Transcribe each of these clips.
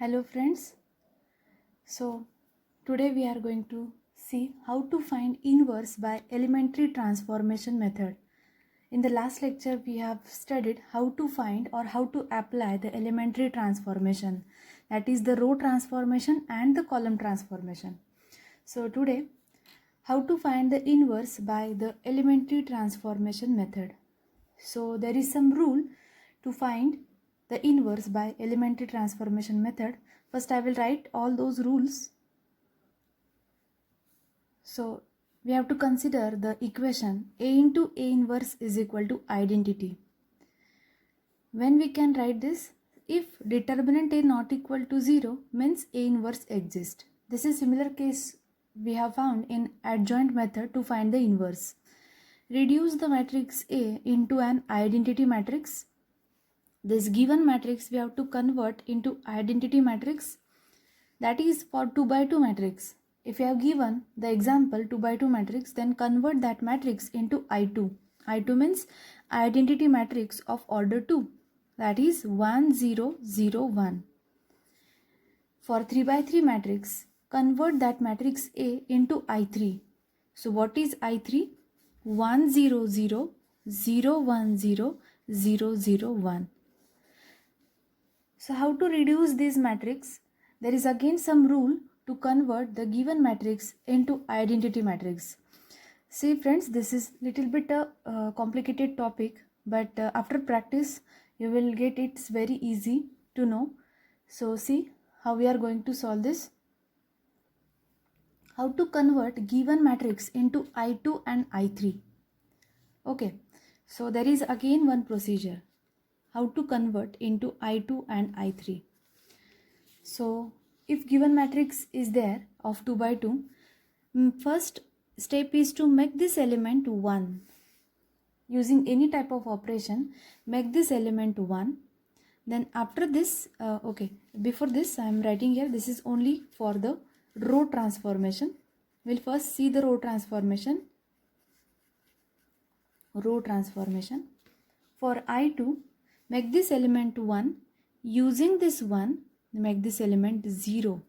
Hello friends. So today we are going to see how to find inverse by elementary transformation method. In the last lecture we have studied how to find or how to apply the elementary transformation, that is the row transformation and the column transformation. So today how to find the inverse by the elementary transformation method. So there is some rule to find the inverse by elementary transformation method. First I will write all those rules. So we have to consider the equation A into A inverse is equal to identity. When we can write this, if determinant A not equal to 0 means A inverse exists. This is similar case we have found in adjoint method to find the inverse. Reduce the matrix A into an identity matrix. This given matrix we have to convert into identity matrix, that is for 2 by 2 matrix. If you have given the example 2 by 2 matrix, then convert that matrix into I2. I2 means identity matrix of order 2, that is 1 0 0 1. For 3 by 3 matrix, convert that matrix A into I3. So what is I3? 1 0 0 0 1 0 0 0 1. So how to reduce this matrix? There is again some rule to convert the given matrix into identity matrix. See friends, this is little bit a complicated topic, but after practice you will get it very easy to know. So see how we are going to solve this. How to convert given matrix into I2 and I3. Okay, so there is again one procedure. How to convert into I2 and I3. So if given matrix is there of 2 by 2, first step is to make this element 1. Using any type of operation, make this element 1. Then after this, before this I am writing here, this is only for the row transformation. We'll first see the row transformation. Row transformation. For I2, make this element 1. Using this 1, make this element 0.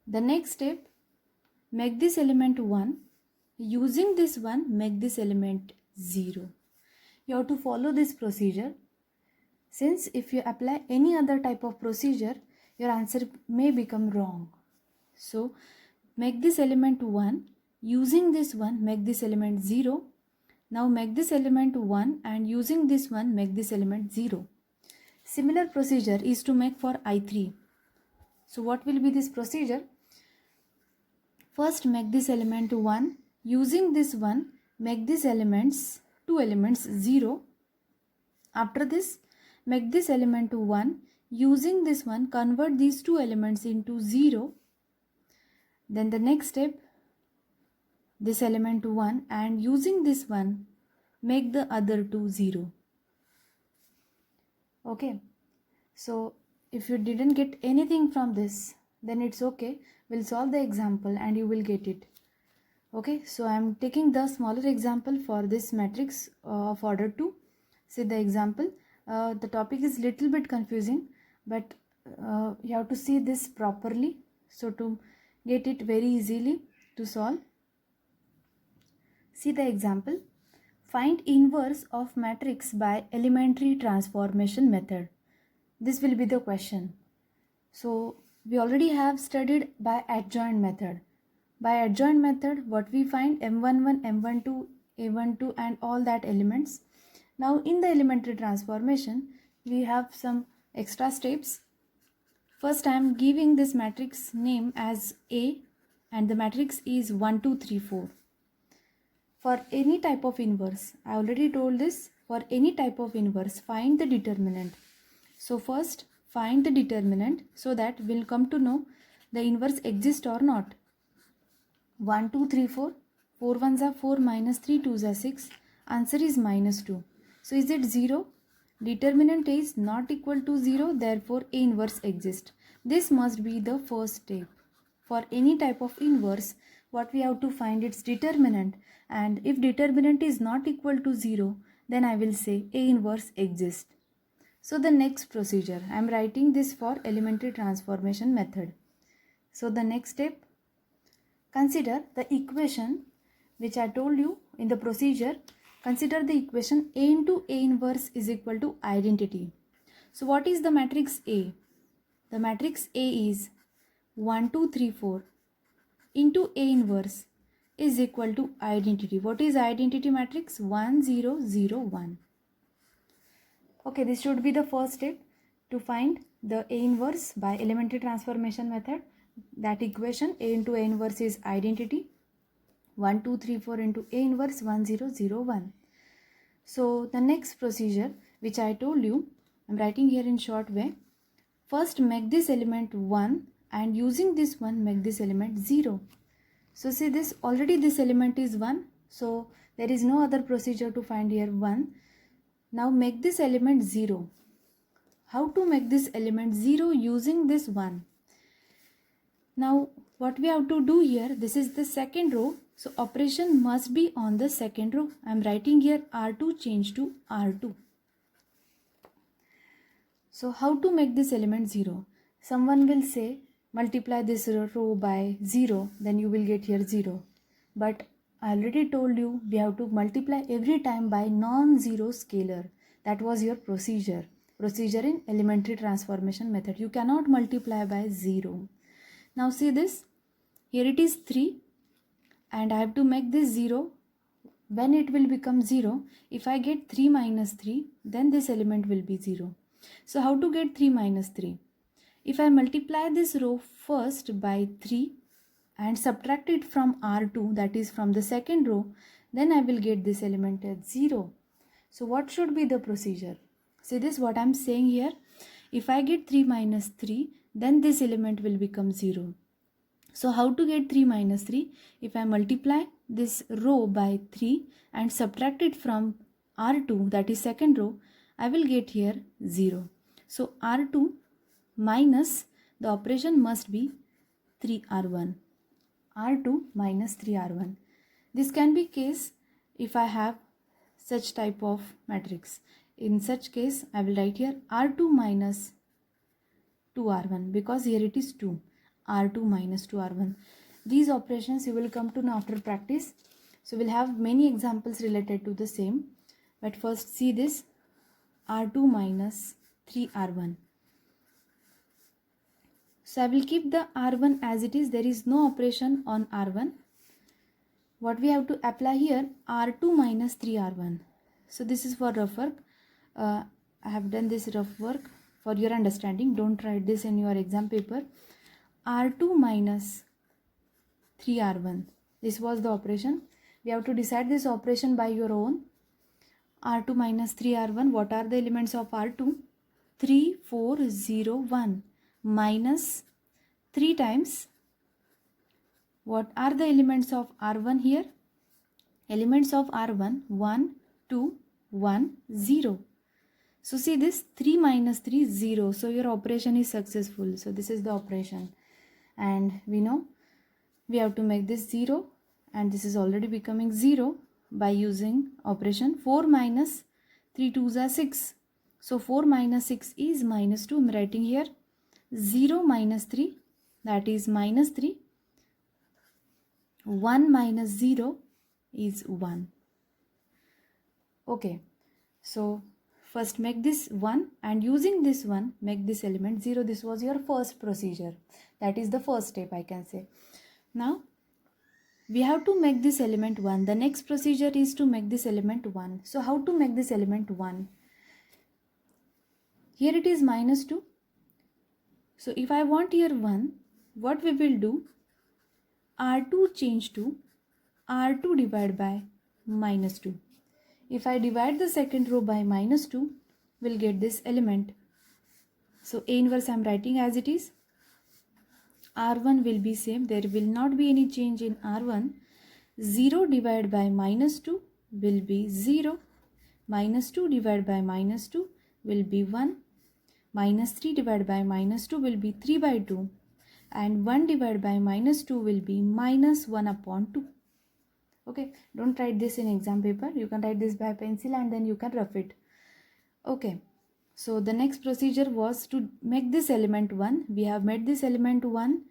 The next step, make this element 1. Using this 1, make this element 0. You have to follow this procedure. Since if you apply any other type of procedure, your answer may become wrong. So make this element 1. Using this 1, make this element 0. Now make this element 1 and using this one, make this element 0. Similar procedure is to make for I3. So what will be this procedure? First make this element 1. Using this one, make these elements, two elements 0. After this, make this element 1. Using this one, convert these two elements into 0. Then the next step, this element 1 and using this one, make the other two 0. Okay, so if you didn't get anything from this, then it's okay. We'll solve the example and you will get it. Okay, so I am taking the smaller example for this matrix of order 2. See the example. The topic is little bit confusing, but you have to see this properly. So to get it very easily to solve. See the example. Find inverse of matrix by elementary transformation method. This will be the question. So we already have studied by adjoint method. By adjoint method, what we find M11, M12, A12 and all that elements. Now in the elementary transformation, we have some extra steps. First I am giving this matrix name as A and the matrix is 1, 2, 3, 4. For any type of inverse, I already told this, for any type of inverse, find the determinant. So first find the determinant so that we'll come to know the inverse exists or not. 1, 2, 3, 4. 4 ones are 4 minus 3 2s are 6. Answer is minus 2. So is it 0? Determinant is not equal to 0, therefore A inverse exists. This must be the first step. For any type of inverse, what we have to find its determinant, and if determinant is not equal to 0, then I will say A inverse exists. So the next procedure, I am writing this for elementary transformation method. So the next step, consider the equation which I told you in the procedure. Consider the equation A into A inverse is equal to identity. So what is the matrix A? The matrix A is 1, 2, 3, 4 into A inverse is equal to identity. What is identity matrix? 1, 0, 0, 1. Okay, this should be the first step to find the A inverse by elementary transformation method. That equation A into A inverse is identity. 1, 2, 3, 4 into A inverse 1, 0, 0, 1. So the next procedure which I told you, I am writing here in short way. First make this element 1 and using this one make this element 0. So see this, already this element is 1. So there is no other procedure to find here 1. Now make this element 0. How to make this element 0 using this 1? Now what we have to do here, this is the second row. So operation must be on the second row. I am writing here R2 change to R2. So how to make this element 0? Someone will say multiply this row by 0, then you will get here 0. But I already told you we have to multiply every time by non-zero scalar. That was your procedure. Procedure in elementary transformation method. You cannot multiply by 0. Now see this. Here it is 3 and I have to make this 0. When it will become 0, if I get 3 minus 3, then this element will be 0. So how to get 3 minus 3? If I multiply this row first by 3 and subtract it from R2, that is from the second row, then I will get this element as 0. So what should be the procedure? See this, what I am saying here. If I get 3 minus 3, then this element will become 0. So how to get 3 minus 3? If I multiply this row by 3 and subtract it from R2, that is second row, I will get here 0. So R2 minus, the operation must be 3R1. R2 minus 3R1. This can be case if I have such type of matrix. In such case, I will write here R2 minus 2R1 because here it is 2. R2 minus 2R1. These operations you will come to know after practice. So we'll have many examples related to the same. But first see this, R2 minus 3R1. So I will keep the R1 as it is. There is no operation on R1. What we have to apply here, R2 minus 3R1. So this is for rough work. I have done this rough work for your understanding. Don't write this in your exam paper. R2 minus 3R1. This was the operation. We have to decide this operation by your own. R2 minus 3R1. What are the elements of R2? 3, 4, 0, 1. Minus 3 times. What are the elements of R1 here? Elements of R1, 1, 2, 1, 0. So see this, 3 minus 3, 0. So your operation is successful. So this is the operation. And we know we have to make this 0. And this is already becoming 0 by using operation 4 minus 3 2s are 6. So 4 minus 6 is minus 2. I am writing here 0 minus 3, that is minus 3. 1 minus 0 is 1. Okay, so first make this 1 and using this one make this element 0. This was your first procedure. That is the first step, I can say. Now we have to make this element 1. The next procedure is to make this element 1. So how to make this element 1? Here it is minus 2. So if I want here 1, what we will do? R2 change to R2 divided by minus 2. If I divide the second row by minus 2, we'll get this element. So A inverse I am writing as it is. R1 will be same. There will not be any change in R1. 0 divided by minus 2 will be 0. Minus 2 divided by minus 2 will be 1. Minus 3 divided by minus 2 will be 3 by 2. And 1 divided by minus 2 will be minus 1 upon 2. Okay, don't write this in exam paper. You can write this by pencil and then you can rough it. Okay, So the next procedure was to make this element 1. We have made this element 1.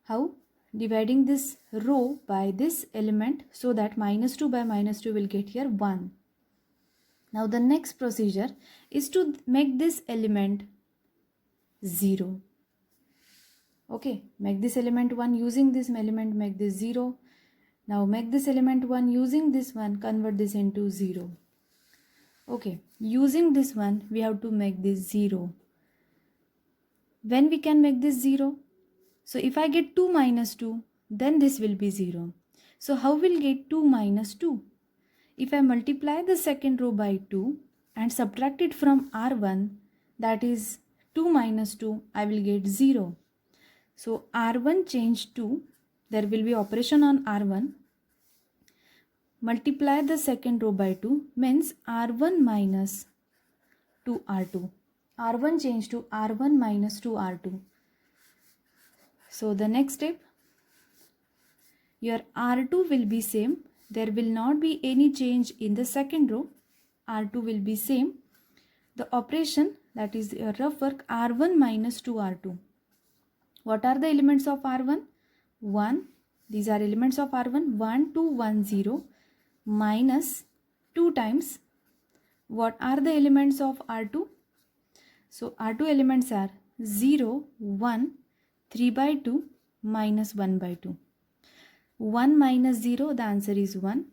How? Dividing this row by this element, so that minus 2 by minus 2 will get here 1. Now the next procedure is to make this element 0. Okay, make this element 1 using this element, make this 0. Now make this element 1 using this one, convert this into 0. Okay, using this one we have to make this 0. When we can make this 0? So if I get 2 minus 2, then this will be 0. So how will get 2 minus 2? If I multiply the second row by 2 and subtract it from R1, that is 2 minus 2, I will get 0. So R1 change to, there will be operation on R1. Multiply the second row by 2 means R1 minus 2R2. R1 change to R1 minus 2R2. So the next step, your R2 will be same. There will not be any change in the second row. R2 will be same. The operation, that is your rough work, R1 minus 2R2. What are the elements of R1? 1. These are elements of R1. 1, 2, 1, 0 minus 2 times. What are the elements of R2? So R2 elements are 0, 1, 3 by 2 minus 1 by 2. 1 minus 0, the answer is 1.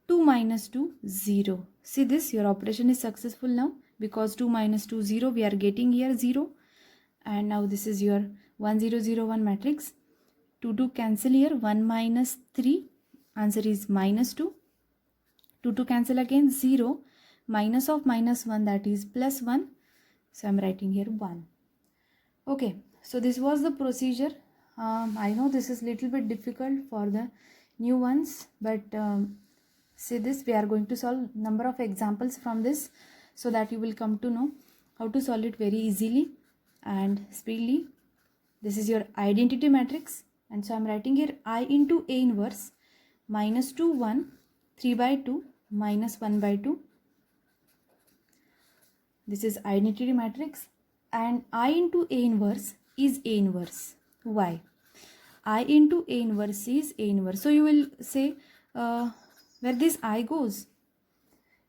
2 minus 2, 0. See this, your operation is successful now, because 2 minus 2, 0, we are getting here 0. And now this is your 1, 0, 0, 1 matrix. 2 cancel here, 1 minus 3, answer is minus 2. 2 cancel again, 0. Minus of minus 1, that is plus 1. So I am writing here 1. Okay, so this was the procedure. I know this is little bit difficult for the new ones, but see this, we are going to solve number of examples from this, so that you will come to know how to solve it very easily and speedily. This is your identity matrix, and so I am writing here I into A inverse minus 2, 1, 3 by 2 minus 1 by 2. This is identity matrix, and I into A inverse is A inverse. Why? I into A inverse is A inverse. So you will say where this I goes.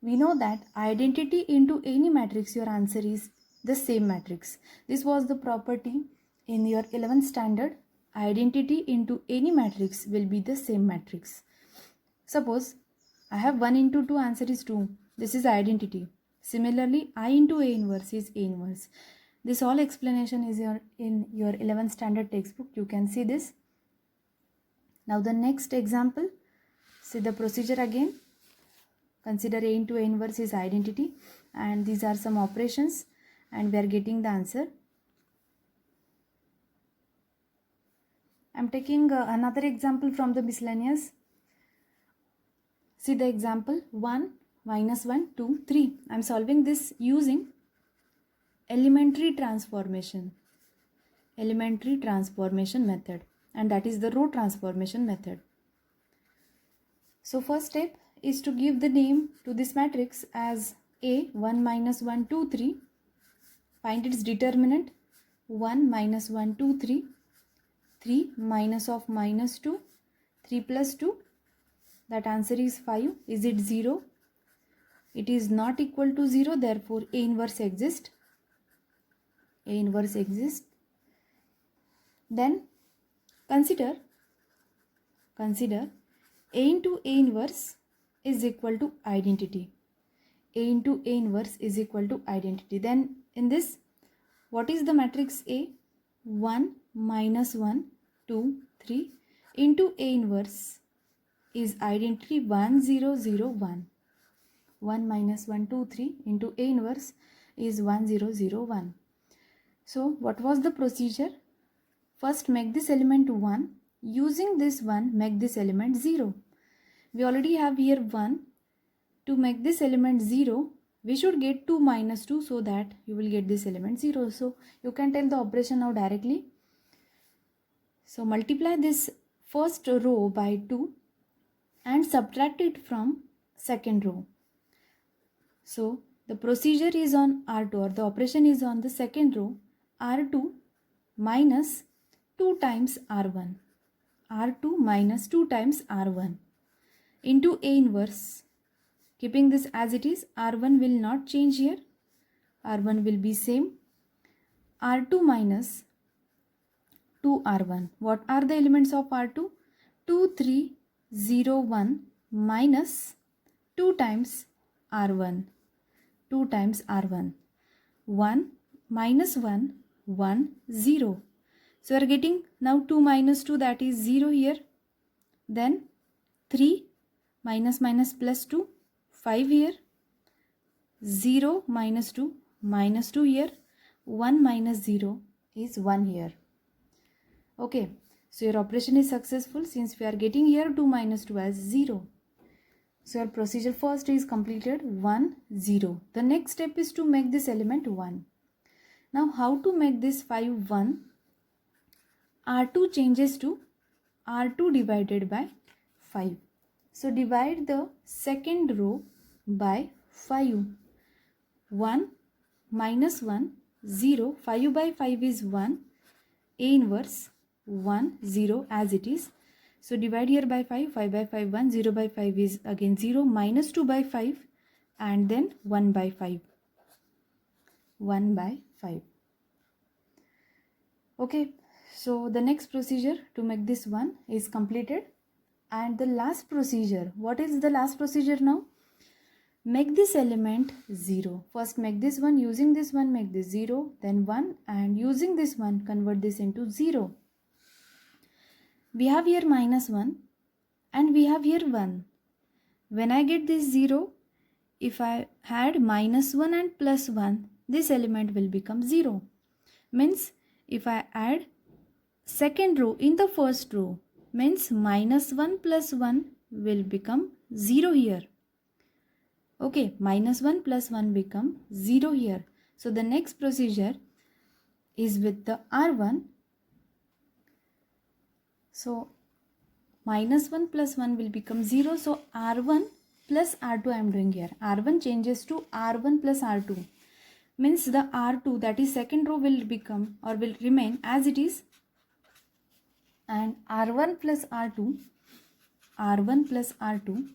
We know that identity into any matrix, your answer is the same matrix. This was the property in your 11th standard. Identity into any matrix will be the same matrix. Suppose I have 1 into 2, answer is 2. This is identity. Similarly, I into A inverse is A inverse. This all explanation is in your 11th standard textbook. You can see this. Now the next example, see the procedure again. Consider A into A inverse is identity, and these are some operations, and we are getting the answer. I am taking another example from the miscellaneous. See the example, 1 minus 1, 2, 3. I am solving this using elementary transformation method, and that is the row transformation method. So first step is to give the name to this matrix as A, 1 minus 1, 2, 3. Find its determinant, 1 minus 1, 2, 3. 3 minus of minus 2, 3 plus 2. That answer is 5. Is it 0? It is not equal to 0, therefore A inverse exists. A inverse exists. Then consider A into A inverse is equal to identity. A into A inverse is equal to identity. Then in this, what is the matrix A? 1 minus 1, 2, 3 into A inverse is identity 1, 0, 0, 1. 1 minus 1, 2, 3 into A inverse is 1, 0, 0, 1. So what was the procedure? First make this element 1. Using this 1, make this element 0. We already have here 1. To make this element 0, we should get 2 minus 2, so that you will get this element 0. So you can tell the operation now directly. So multiply this first row by 2 and subtract it from second row. So The procedure is on R2, or the operation is on the second row, R2 minus 2 times R1. R2 minus 2 times R1 into A inverse. Keeping this as it is, R1 will not change here. R1 will be same. R2 minus 2R1. What are the elements of R2? 2, 3, 0, 1 minus 2 times R1. 2 times R1. 1 minus 1, 1, 0. So we are getting now 2 minus 2, that is 0 here. Then 3 minus minus plus 2, 5 here. 0 minus 2, minus 2 here. 1 minus 0 is 1 here. Okay, so your operation is successful since we are getting here 2 minus 2 as 0. So your procedure first is completed, 1, 0. The next step is to make this element 1. Now how to make this 5, 1? R2 changes to R2 divided by 5. So divide the second row by 5. 1 minus 1, 0. 5 by 5 is 1. A inverse 1, 0 as it is. So divide here by 5. 5 by 5, 1. 0 by 5 is again 0. Minus 2 by 5 and then 1 by 5. 1 by 5. Okay, so the next procedure to make this 1 is completed. And the last procedure, what is the last procedure now? Make this element 0. First make this one, using this one make this 0, then 1, and using this one convert this into 0. We have here minus 1 and we have here 1. When I get this 0, if I had minus 1 and plus 1, this element will become 0. Means if I add second row in the first row, means minus 1 plus 1 will become 0 here. Okay, minus 1 plus 1 become 0 here. So the next procedure is with the R1. So minus 1 plus 1 will become 0. So R1 plus R2 I am doing here. R1 changes to R1 plus R2. Means the R2, that is second row, will become or will remain as it is. And R1 plus R2, R1 plus R2,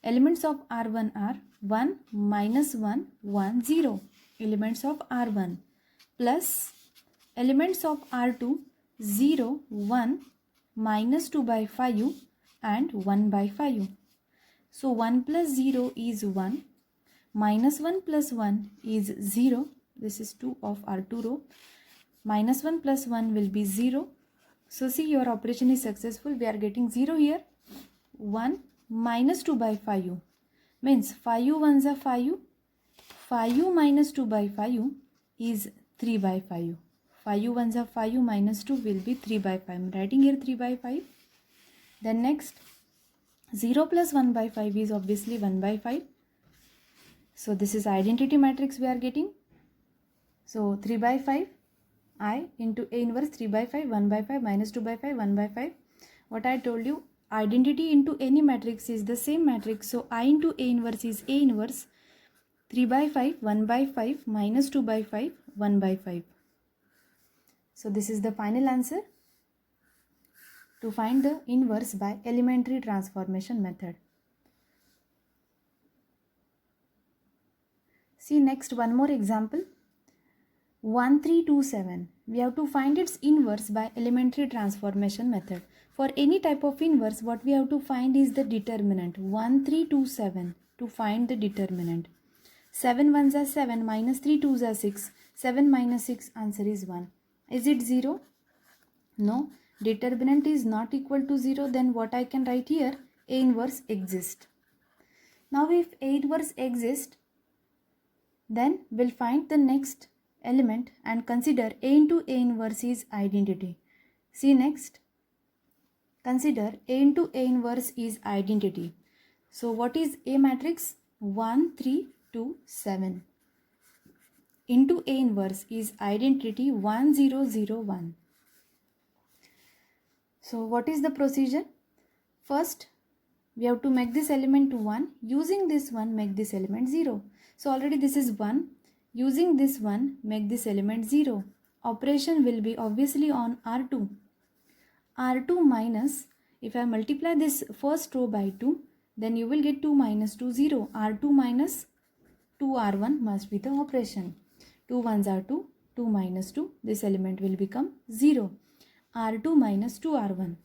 elements of R1 are 1, minus 1, 1, 0. Elements of R1 plus elements of R2, 0, 1, minus 2 by 5 and 1 by 5. So 1 plus 0 is 1. Minus 1 plus 1 is 0. This is 2 of R2 row. Minus 1 plus 1 will be 0. So see, your operation is successful. We are getting 0 here. 1 minus 2 by 5 means 5 ones are 5. 5 minus 2 by 5 is 3 by 5. 5 ones are 5 minus 2 will be 3 by 5. I am writing here 3 by 5. Then next, 0 plus 1 by 5 is obviously 1 by 5. So this is identity matrix we are getting. So 3 by 5, I into A inverse 3 by 5, 1 by 5, minus 2 by 5, 1 by 5. What I told you, identity into any matrix is the same matrix. So I into A inverse is A inverse 3 by 5, 1 by 5, minus 2 by 5, 1 by 5. So this is the final answer to find the inverse by elementary transformation method. See next one more example. 1327. We have to find its inverse by elementary transformation method. For any type of inverse, what we have to find is the determinant. 1327 to find the determinant. 7 ones are 7, minus 3 twos are 6. 7 minus 6, answer is 1. Is it 0? No. Determinant is not equal to 0. Then what I can write here? A inverse exists. Now if A inverse exists, then we'll find the next element and consider A into A inverse is identity. See next. Consider A into A inverse is identity. So what is A matrix? 1, 3, 2, 7. Into A inverse is identity 1, 0, 0, 1. So what is the procedure? First, we have to make this element 1. Using this one, make this element 0. So already this is 1. Using this one, make this element 0. Operation will be obviously on R2. R2 minus, if I multiply this first row by 2, then you will get 2 minus 2, 0. R2 minus 2R1 must be the operation. 2 ones are 2, 2 minus 2, this element will become 0. R2 minus 2R1.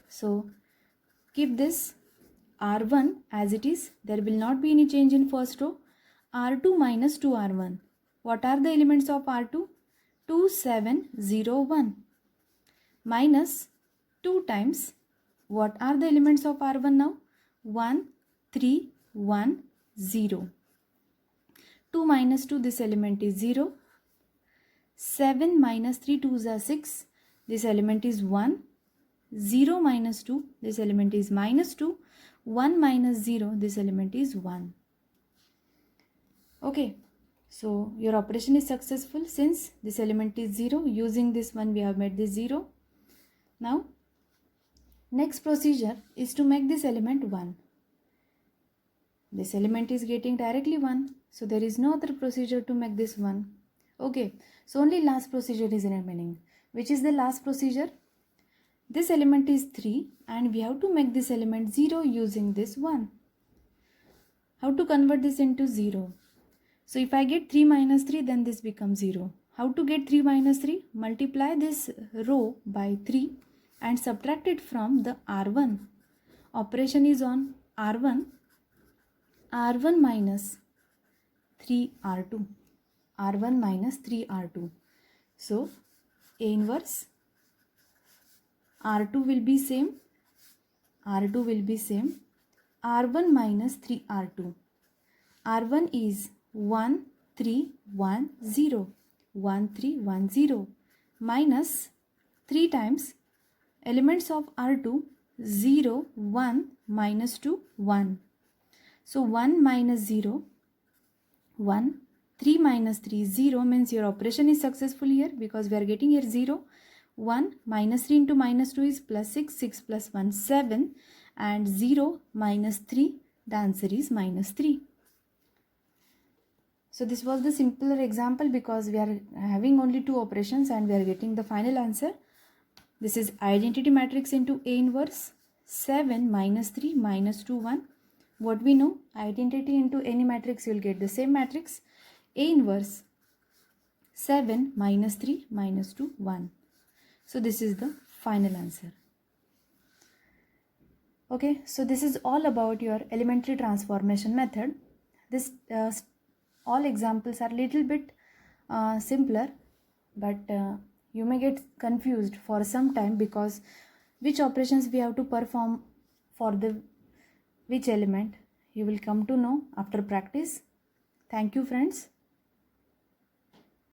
So keep this R1 as it is. There will not be any change in first row. R2 minus 2R1. What are the elements of R2? 2, 7, 0, 1. Minus 2 times. What are the elements of R1 now? 1, 3, 1, 0. 2 minus 2, this element is 0. 7 minus 3, 2s are 6. This element is 1. 0 minus 2, this element is minus 2. 1 minus 0, this element is 1. Okay, so your operation is successful since this element is 0. Using this one, we have made this 0. Now, next procedure is to make this element 1. This element is getting directly 1. So there is no other procedure to make this 1. Okay, so only last procedure is remaining. Which is the last procedure? This element is 3 and we have to make this element 0 using this 1. How to convert this into 0? So if I get 3 minus 3, then this becomes 0. How to get 3 minus 3? Multiply this row by 3 and subtract it from the R1. Operation is on R1. R1 minus 3R2. R1 minus 3R2. So A inverse R2 will be same. R2 will be same. R1 minus 3R2. R1 is 1, 3, 1, 0. 1, 3, 1, 0. Minus 3 times elements of R2, 0, 1, minus 2, 1. So 1 minus 0, 1. 3 minus 3, 0 means your operation is successful here because we are getting here 0. 1 minus 3 into minus 2 is plus 6, 6 plus 1, 7 and 0 minus 3, the answer is minus 3. So this was the simpler example because we are having only 2 operations and we are getting the final answer. This is identity matrix into A inverse 7 minus 3 minus 2 1. What we know, identity into any matrix you will get the same matrix. A inverse 7 minus 3 minus 2 1. So this is the final answer. Okay, so this is all about your elementary transformation method. This all examples are little bit simpler, but you may get confused for some time because which operations we have to perform for the which element you will come to know after practice. Thank you friends.